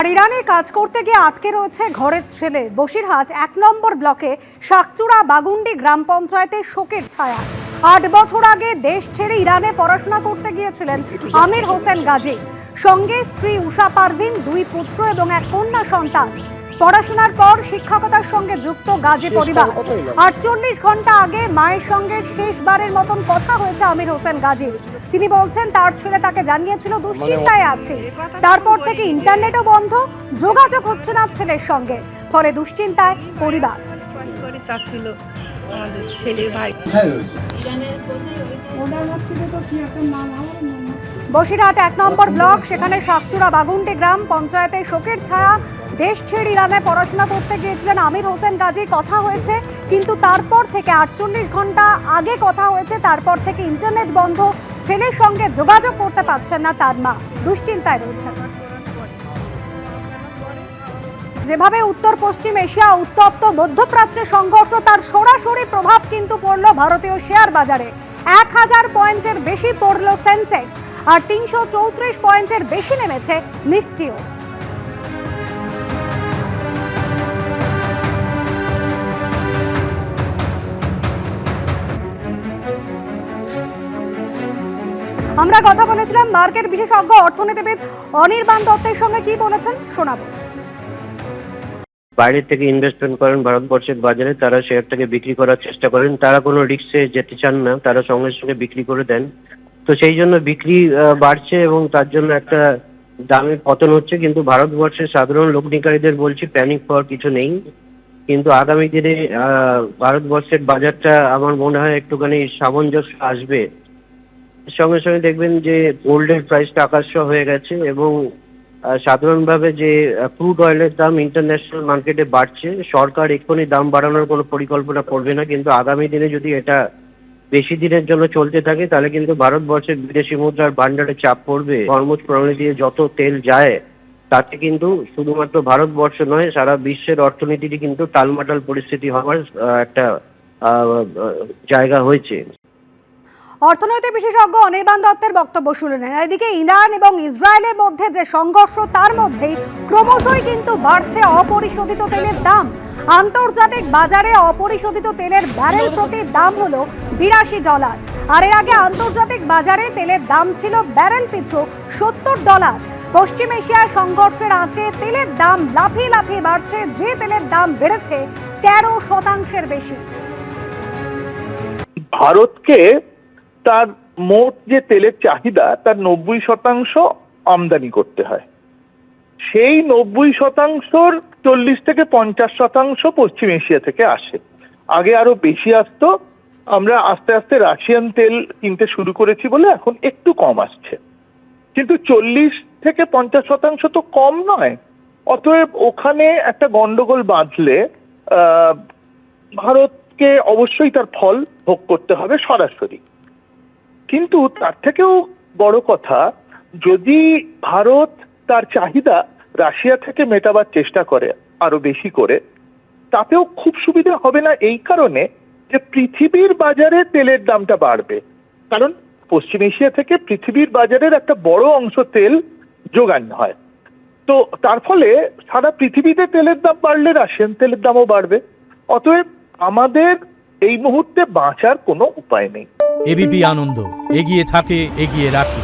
ইরানে কাজ করতে গিয়ে আটকে রয়েছে ঘরের ছেলে। বসিরহাট ১ নম্বর ব্লকে শাকচুড়া বাগুন্ডি গ্রাম পঞ্চায়েতে শোকের ছায়া। ৮ বছর আগে দেশ ছেড়ে ইরানে পড়াশোনা করতে গিয়েছিলেন আমির হোসেন গাজী। সঙ্গে স্ত্রী উষা পারভিন, 2 পুত্র এবং 1 কন্যা সন্তান। পড়াশোনার পর শিক্ষকতার সঙ্গে যুক্ত গাজী পরিবার। ৪৮ ঘন্টা আগে মায়ের সঙ্গে শেষবারের মতন কথা হয়েছে আমির হোসেন গাজীর। তিনি বলছেন তার ছেলে তাকে জানিয়েছিল দুশ্চিন্তায় আছে। তারপর থেকে ইন্টারনেটও বন্ধ, যোগাযোগ হচ্ছে না ছেলের সঙ্গে। ফলে দুশ্চিন্তায় পরিবার। বসিরহাট ১ নম্বর ব্লক, সেখানে শাকচুড়া বাগুন্ডি গ্রাম পঞ্চায়েতে শোকের ছায়া। দেশ ছেড়ে ইরানে পড়াশোনা করতে গিয়েছিলেন আমির হোসেন গাজী। কথা হয়েছে, কিন্তু তারপর থেকে ৪৮ ঘন্টা আগে কথা হয়েছে, তারপর থেকে ইন্টারনেট বন্ধ। ছেলের সঙ্গে যোগাযোগ করতে পারছেন না তার মা, দুশ্চিন্তায় রয়েছেন। যেভাবে উত্তর পশ্চিম এশিয়া উত্তপ্ত, মধ্যপ্রাচ্যে সংঘর্ষ, তার সরাসরি প্রভাব কিন্তু পড়ল ভারতীয় শেয়ার বাজারে। ১০০০ পয়েন্টের বেশি পড়ল সেন্সেক্স, আর ৩৩৪ পয়েন্টের বেশি নেমেছে নিফটিও। আমরা কথা বলেছিলাম মার্কেট বিশেষজ্ঞ অর্থনীতিবিদ অনির্বাণ দত্তের সঙ্গে। কি বলেছেন শোনাবো। বাইরে থেকে ইনভেস্টমেন্ট করেন ভারতবর্ষের বাজারে, তারা শেয়ারটাকে বিক্রি করার চেষ্টা করেন। তারা কোনো রিস্কে যেতে চান না, তারা সঙ্গে সঙ্গে বিক্রি করে দেন। তো সেই জন্য বিক্রি বাড়ছে এবং তার জন্য একটা দামে পতন হচ্ছে। কিন্তু ভারতবর্ষের সাধারণ লগ্নিকারীদের বলছি, প্যানিক হওয়ার কিছু নেই। কিন্তু আগামী দিনে ভারতবর্ষের বাজারটা আমার মনে হয় একটুখানি সামঞ্জস্য আসবে। সঙ্গে সঙ্গে দেখবেন যে গোল্ডের প্রাইসটা আকাশছোঁয়া হয়ে গেছে এবং সাধারণভাবে যে ক্রুড অয়েলের দাম ইন্টারন্যাশনাল মার্কেটে বাড়ছে। সরকার এক্ষুনি দাম বাড়ানোর কোনো পরিকল্পনা করবে না, কিন্তু আগামী দিনে যদি এটা বেশি দিনের জন্য চলতে থাকে তাহলে কিন্তু ভারতবর্ষের বিদেশি মুদ্রার ভান্ডারে চাপ পড়বে। হরমুজ প্রণালী দিয়ে যত তেল যায় তাতে কিন্তু শুধুমাত্র ভারতবর্ষ নয়, সারা বিশ্বের অর্থনীতিরই কিন্তু টালমাটাল পরিস্থিতি হওয়ার একটা জায়গা হয়েছে। অর্থনৈতিক বিশেষজ্ঞ অনির্বাণ দত্তের বক্তব্য শুনলেন। এদিকে ইরান এবং ইসরায়েলের মধ্যে যে সংঘর্ষ, তার মধ্যেই ক্রমশই কিন্তু বাড়ছে অপরিশোধিত তেলের দাম। আন্তর্জাতিক বাজারে অপরিশোধিত তেলের ব্যারেল প্রতি দাম হলো $82, আর এর আগে আন্তর্জাতিক বাজারে তেলের দাম ছিল ব্যারেল পিছু $70। পশ্চিম এশিয়ার সংঘর্ষের আঁচে তেলের দাম লাফিয়ে লাফিয়ে বাড়ছে। যে তেলের দাম বেড়েছে 13% বেশি। ভারতকে তার মোট যে তেলের চাহিদা তার 90% আমদানি করতে হয়। সেই 90%র 40 থেকে 50% পশ্চিম এশিয়া থেকে আসে। আগে আরো বেশি আসতো। আমরা আস্তে আস্তে রাশিয়ান তেল কিনতে শুরু করেছি বলে এখন একটু কম আসছে, কিন্তু 40 থেকে 50% তো কম নয়। অতএব ওখানে একটা গন্ডগোল বাঁধলে ভারতকে অবশ্যই তার ফল ভোগ করতে হবে সরাসরি। কিন্তু তার থেকেও বড় কথা, যদি ভারত তার চাহিদা রাশিয়া থেকে মেটাবার চেষ্টা করে আরো বেশি করে, তাতেও খুব সুবিধা হবে না। এই কারণে যে পৃথিবীর বাজারে তেলের দামটা বাড়বে, কারণ পশ্চিম এশিয়া থেকে পৃথিবীর বাজারের একটা বড় অংশ তেল যোগান হয়। তো তার ফলে সারা পৃথিবীতে তেলের দাম বাড়লে রাশিয়ান তেলের দামও বাড়বে। অতএব আমাদের এই মুহূর্তে বাঁচার কোনো উপায় নেই। এবিপি আনন্দ, এগিয়ে থাকে, এগিয়ে রাখে।